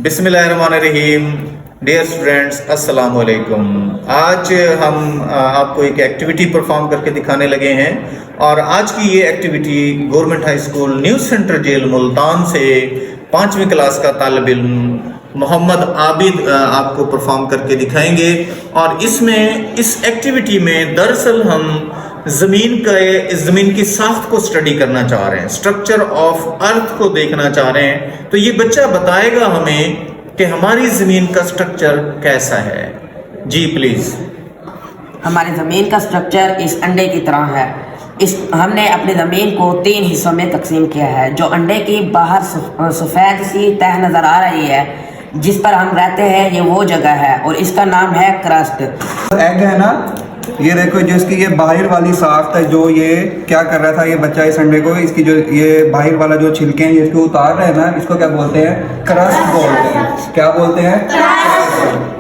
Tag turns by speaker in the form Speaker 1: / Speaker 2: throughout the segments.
Speaker 1: बिस्मिल्लाहिर्रहमानिर्रहीम। Dear students, अस्सलाम वालेकुम। आज हम आपको एक एक्टिविटी परफॉर्म करके दिखाने लगे हैं और आज की ये activity government high school new centre jail Multan से 5वीं क्लास का तालिब इल्म मोहम्मद आबिद आपको परफॉर्म करके दिखाएंगे। और इसमें इस एक्टिविटी में दरअसल हम ज़मीन की साख्त को स्टडी करना चाह रहे हैं, स्ट्रक्चर ऑफ अर्थ को देखना चाह रहे हैं। तो ये बच्चा बताएगा हमें कि हमारी ज़मीन का स्ट्रक्चर कैसा है। जी प्लीज़।
Speaker 2: हमारी ज़मीन का स्ट्रक्चर इस अंडे की तरह है। हमने अपनी ज़मीन को 3 हिस्सों में तकसीम किया है। जो अंडे की बाहर सफ़ेद सी तह नज़र आ रही है, जिस पर हम रहते हैं, ये वो जगह है और इसका नाम है क्रस्ट।
Speaker 3: एग है ना, ये देखो जिसकी ये बाहर वाली साख्त है, जो ये क्या कर रहा था ये बच्चा इस अंडे को, इसकी जो ये बाहर वाला जो छिलके हैं ये इसको उतार रहे हैं ना, इसको क्या बोलते हैं? क्रस्ट बोलते हैं। क्या बोलते हैं?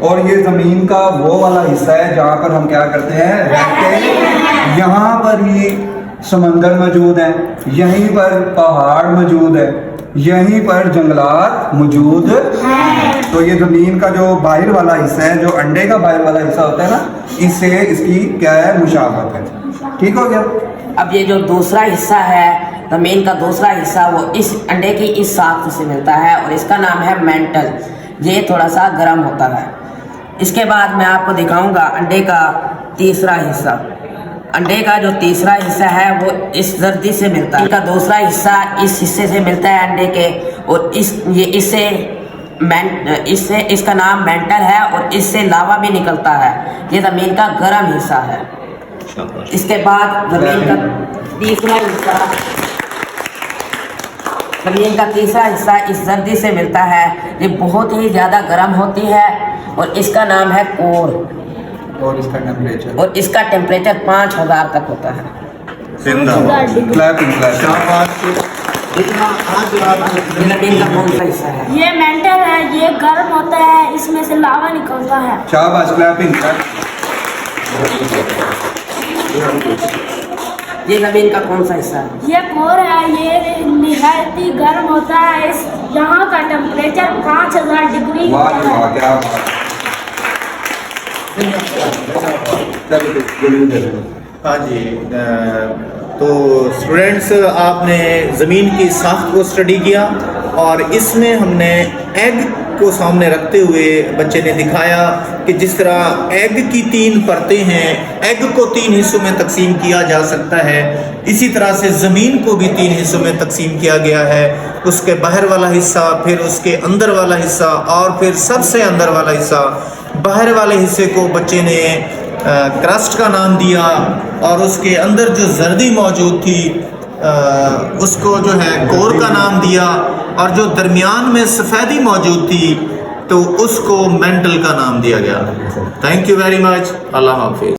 Speaker 3: और ये जमीन का वो वाला हिस्सा है जहाँ पर हम क्या करते हैं, रहते हैं। यहाँ पर ही समंदर मौजूद है, यहीं पर पहाड़ मौजूद है, यहीं पर जंगलात मौजूद हैं। तो ये जमीन का जो बाहर वाला हिस्सा है, जो अंडे का बाहर वाला हिस्सा होता है ना, इससे इसकी क्या है, मुशाबहत है। ठीक हो गया।
Speaker 2: अब ये जो दूसरा हिस्सा है, जमीन का दूसरा हिस्सा, वो इस अंडे की इस साख्त से मिलता है और इसका नाम है मेंटल। ये थोड़ा सा गर्म होता है। इसके बाद मैं आपको दिखाऊंगा अंडे का तीसरा हिस्सा। अंडे का जो तीसरा हिस्सा है वो इस जर्दी से मिलता है। इसका दूसरा हिस्सा इस हिस्से से मिलता है अंडे के, और इससे इसका नाम मेंटल है और इससे लावा भी निकलता है। ये ज़मीन का गर्म हिस्सा है। इसके बाद ज़मीन का तीसरा हिस्सा इस जर्दी से मिलता है। ये बहुत ही ज़्यादा गर्म होती है और इसका नाम है कोर। और इसका टेम्परेचर 5000 तक होता है। ज़मीन का कौन सा हिस्सा है?
Speaker 4: ये मेंटल है, ये गर्म होता है, इसमें से लावा निकलता है।
Speaker 3: शाबाश, क्लैपिंग।
Speaker 2: ये ज़मीन का कौन सा हिस्सा है?
Speaker 4: ये कोर है, ये निहायत ही गर्म होता है। यहाँ का टेम्परेचर 5000 डिग्री
Speaker 3: वाह वाह, क्या बात।
Speaker 1: हाँ जी। तो स्टूडेंट्स, आपने ज़मीन की साख्त को स्टडी किया और इसमें हमने एग को सामने रखते हुए बच्चे ने दिखाया कि जिस तरह एग की 3 परतें हैं, एग को 3 हिस्सों में तकसीम किया जा सकता है, इसी तरह से ज़मीन को भी 3 हिस्सों में तकसीम किया गया है। उसके बाहर वाला हिस्सा, फिर उसके अंदर वाला हिस्सा और फिर सबसे अंदर वाला हिस्सा। बाहर वाले हिस्से को बच्चे ने क्रस्ट का नाम दिया और उसके अंदर जो जर्दी मौजूद थी उसको जो है कोर का नाम दिया, और जो दरमियान में सफ़ेदी मौजूद थी तो उसको मेंटल का नाम दिया गया। Thank you very much. अल्लाह हाफिज़।